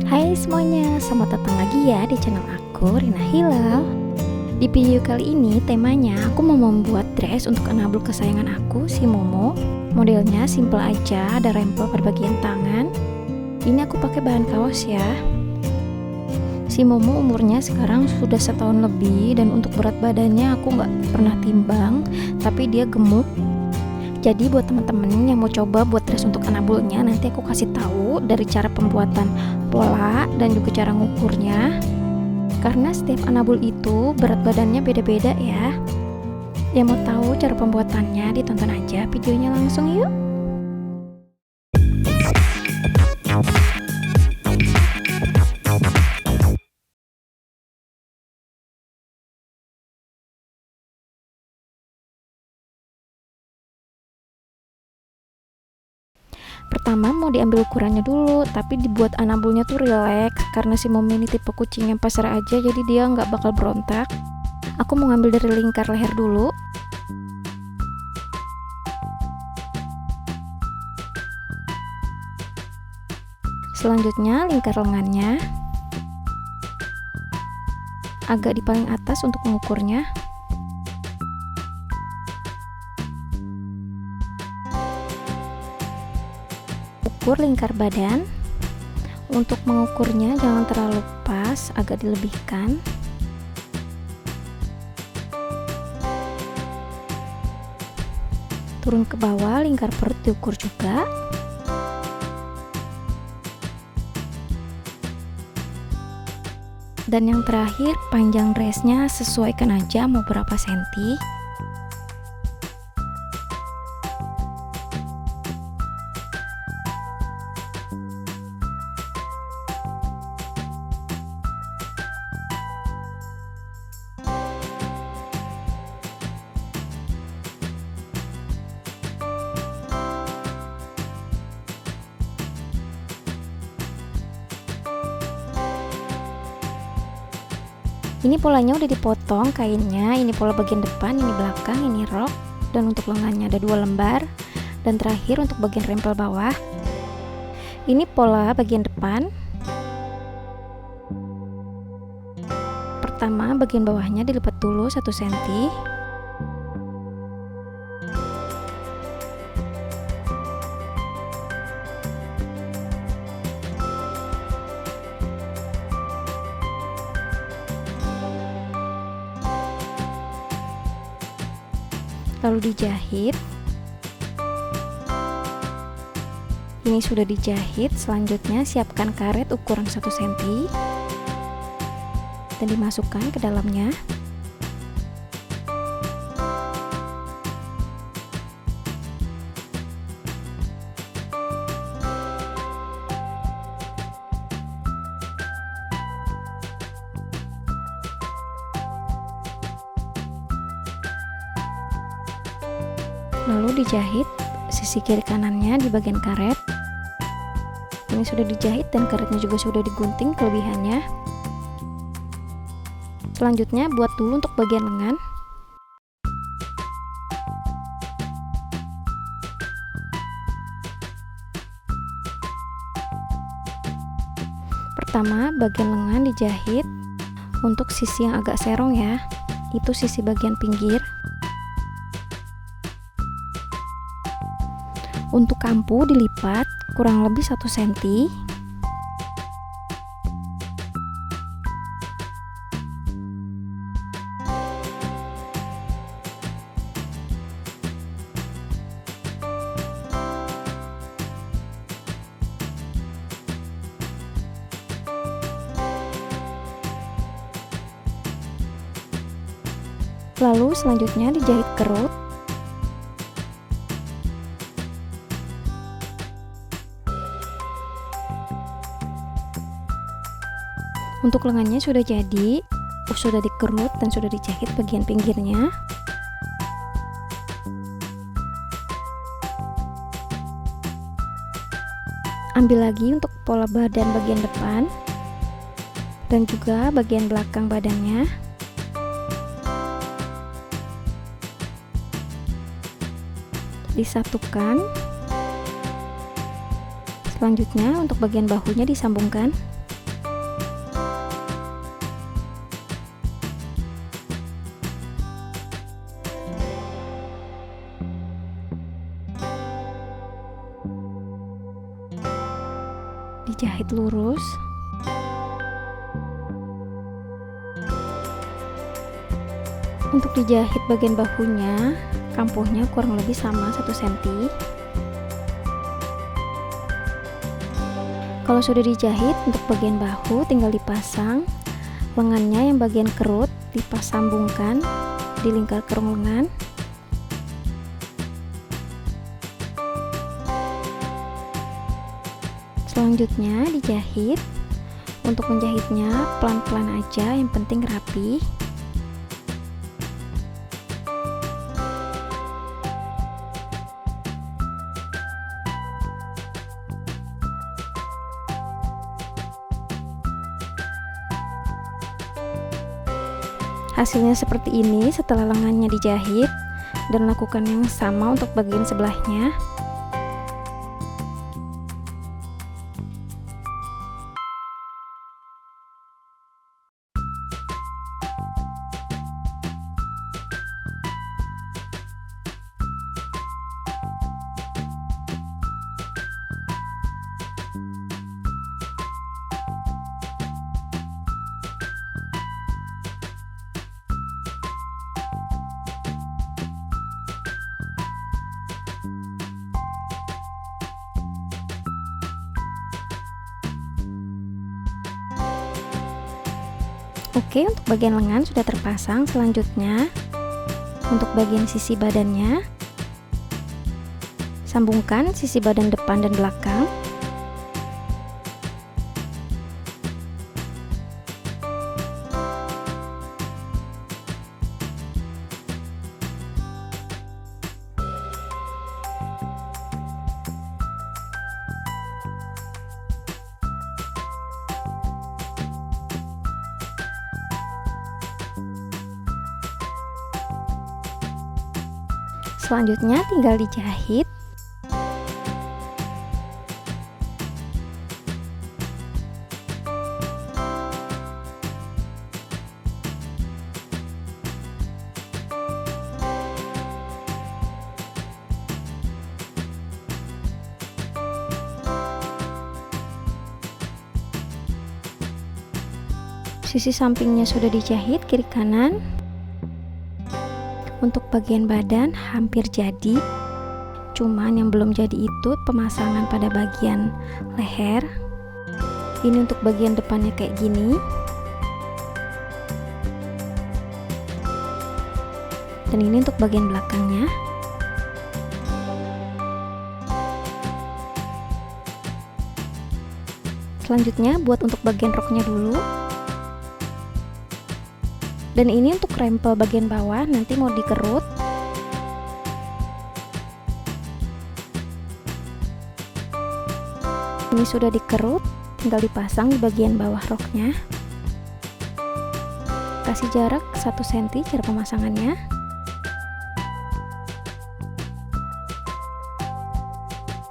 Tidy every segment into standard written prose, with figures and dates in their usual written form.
Hai semuanya, selamat datang lagi ya di channel aku, Rina Hilal. Di video kali ini temanya aku mau membuat dress untuk anabul kesayangan aku, si Momo. Modelnya simple aja, ada rempel pada bagian tangan. Ini aku pakai bahan kaos ya. Si Momo umurnya sekarang sudah setahun lebih, dan untuk berat badannya aku nggak pernah timbang, tapi dia gemuk. Jadi buat teman-teman yang mau coba buat dress untuk anabulnya, nanti aku kasih tahu dari cara pembuatan pola dan juga cara ngukurnya. Karena setiap anabul itu berat badannya beda-beda ya. Yang mau tahu cara pembuatannya, ditonton aja videonya langsung yuk. Pertama mau diambil ukurannya dulu, tapi dibuat anabulnya tuh relax karena si Momo ini tipe kucing yang pasrah aja, jadi dia nggak bakal berontak. Aku mau ngambil dari lingkar leher dulu. Selanjutnya lingkar lengannya, agak di paling atas untuk mengukurnya. Ukur lingkar badan. Untuk mengukurnya jangan terlalu pas, agak dilebihkan. Turun ke bawah, lingkar perut diukur juga. Dan yang terakhir, panjang dressnya sesuaikan aja mau berapa senti. Ini polanya udah dipotong kainnya, ini pola bagian depan, ini belakang, ini rok, dan untuk lengannya ada 2 lembar, dan terakhir untuk bagian rempel bawah. Ini pola bagian depan. Pertama bagian bawahnya dilipat dulu 1 cm. Lalu dijahit. Ini sudah dijahit. Selanjutnya siapkan karet ukuran 1 cm dan dimasukkan ke dalamnya. Lalu dijahit sisi kiri kanannya di bagian karet. Ini sudah dijahit dan karetnya juga sudah digunting kelebihannya. Selanjutnya buat dulu untuk bagian lengan. Pertama bagian lengan dijahit untuk sisi yang agak serong ya, itu sisi bagian pinggir. Untuk kampu dilipat kurang lebih 1 cm. Lalu selanjutnya dijahit kerut. Untuk lengannya sudah jadi, sudah dikerut dan sudah dijahit bagian pinggirnya. Ambil lagi untuk pola badan bagian depan dan juga bagian belakang badannya. Disatukan. Selanjutnya untuk bagian bahunya disambungkan. dijahit lurus. Untuk dijahit bagian bahunya, kampuhnya kurang lebih sama 1 cm. Kalau sudah dijahit, untuk bagian bahu tinggal dipasang. Lengannya yang bagian kerut sambungkan di lingkar kerung lengan. Selanjutnya dijahit. Untuk menjahitnya pelan-pelan aja, yang penting rapi. Hasilnya seperti ini setelah lengannya dijahit, dan lakukan yang sama untuk bagian sebelahnya. Oke, untuk bagian lengan sudah terpasang. Selanjutnya untuk bagian sisi badannya, sambungkan sisi badan depan dan belakang. Selanjutnya tinggal dijahit. Sisi sampingnya sudah dijahit kiri kanan. Untuk bagian badan hampir jadi, cuman yang belum jadi itu pemasangan pada bagian leher. Ini untuk bagian depannya kayak gini, dan ini untuk bagian belakangnya. Selanjutnya buat untuk bagian roknya dulu. Dan ini untuk rempel bagian bawah, nanti mau dikerut. Ini sudah dikerut, tinggal dipasang di bagian bawah roknya. Kasih jarak 1 cm cara pemasangannya.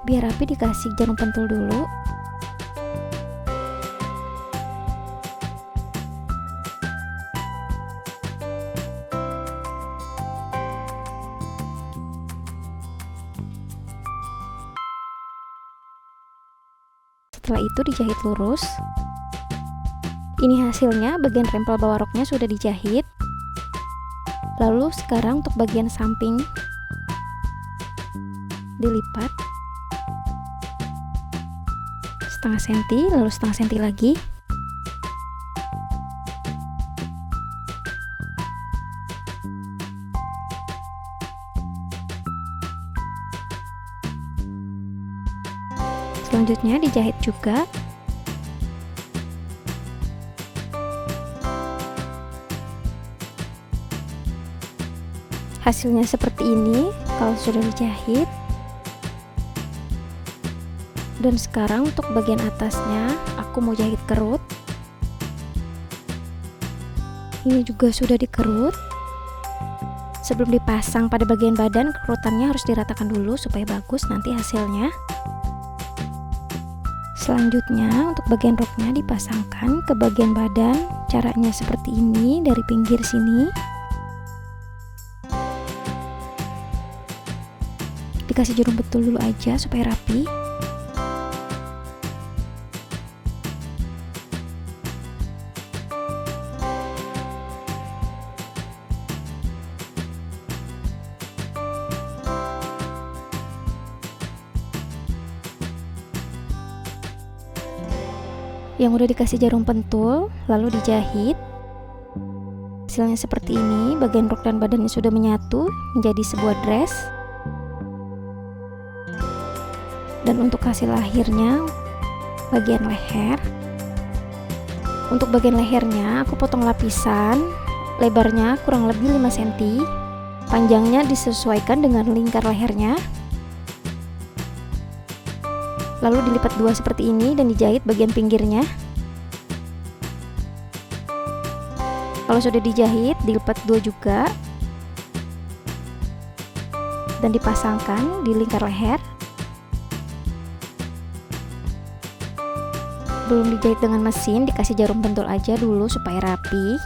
Biar rapi dikasih jarum pentul dulu. Setelah itu dijahit lurus. Ini hasilnya, bagian rempel bawah roknya sudah dijahit. Lalu sekarang untuk bagian samping dilipat setengah senti, lalu setengah senti lagi. Selanjutnya dijahit juga. Hasilnya seperti ini kalau sudah dijahit. Dan sekarang untuk bagian atasnya aku mau jahit kerut. Ini juga sudah dikerut. Sebelum dipasang pada bagian badan, kerutannya harus diratakan dulu supaya bagus nanti hasilnya. Selanjutnya untuk bagian roknya dipasangkan ke bagian badan. Caranya seperti ini, dari pinggir sini. Dikasih jarum pentul dulu aja supaya rapi. yang udah dikasih jarum pentul, lalu dijahit. Hasilnya seperti ini, bagian rok dan badannya sudah menyatu menjadi sebuah dress. Dan untuk hasil akhirnya, bagian leher. Untuk bagian lehernya, aku potong lapisan, lebarnya kurang lebih 5 cm, panjangnya disesuaikan dengan lingkar lehernya. Lalu dilipat dua seperti ini dan dijahit bagian pinggirnya. Kalau sudah dijahit, dilipat dua juga dan dipasangkan di lingkar leher. Belum dijahit dengan mesin, dikasih jarum pentul aja dulu supaya rapi.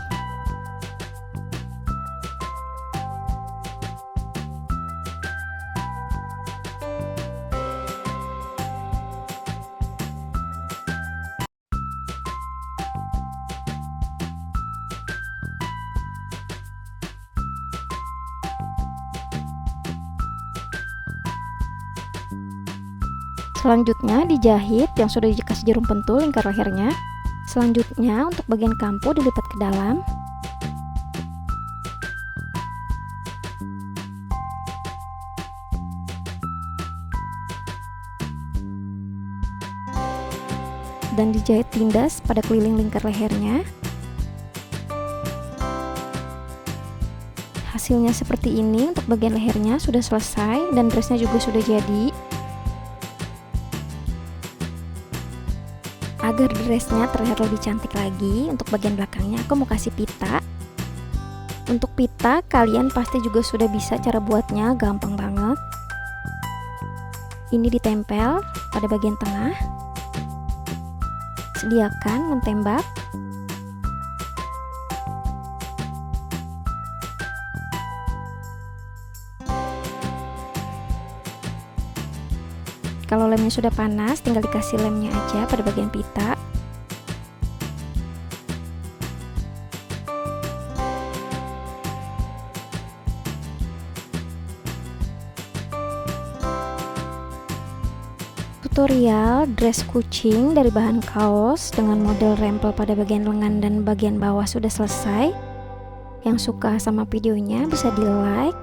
Selanjutnya dijahit yang sudah dikasih jarum pentul lingkar lehernya. Selanjutnya untuk bagian kampo dilipat ke dalam. Dan dijahit tindas pada keliling lingkar lehernya. Hasilnya seperti ini. Untuk bagian lehernya sudah selesai dan dressnya juga sudah jadi. Agar dressnya terlihat lebih cantik lagi, untuk bagian belakangnya aku mau kasih pita. Untuk pita kalian pasti juga sudah bisa cara buatnya, gampang banget. Ini ditempel pada bagian tengah. Sediakan mentembak. Kalau lemnya sudah panas, tinggal dikasih lemnya aja pada bagian pita. Tutorial dress kucing dari bahan kaos dengan model rempel pada bagian lengan dan bagian bawah sudah selesai. Yang suka sama videonya bisa di like,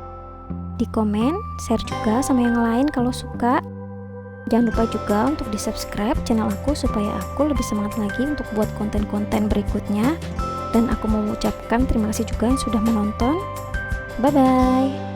di komen, share juga sama yang lain kalau suka. Jangan lupa juga untuk di subscribe channel aku supaya aku lebih semangat lagi untuk buat konten-konten berikutnya. Dan aku mau mengucapkan terima kasih juga yang sudah menonton. Bye bye.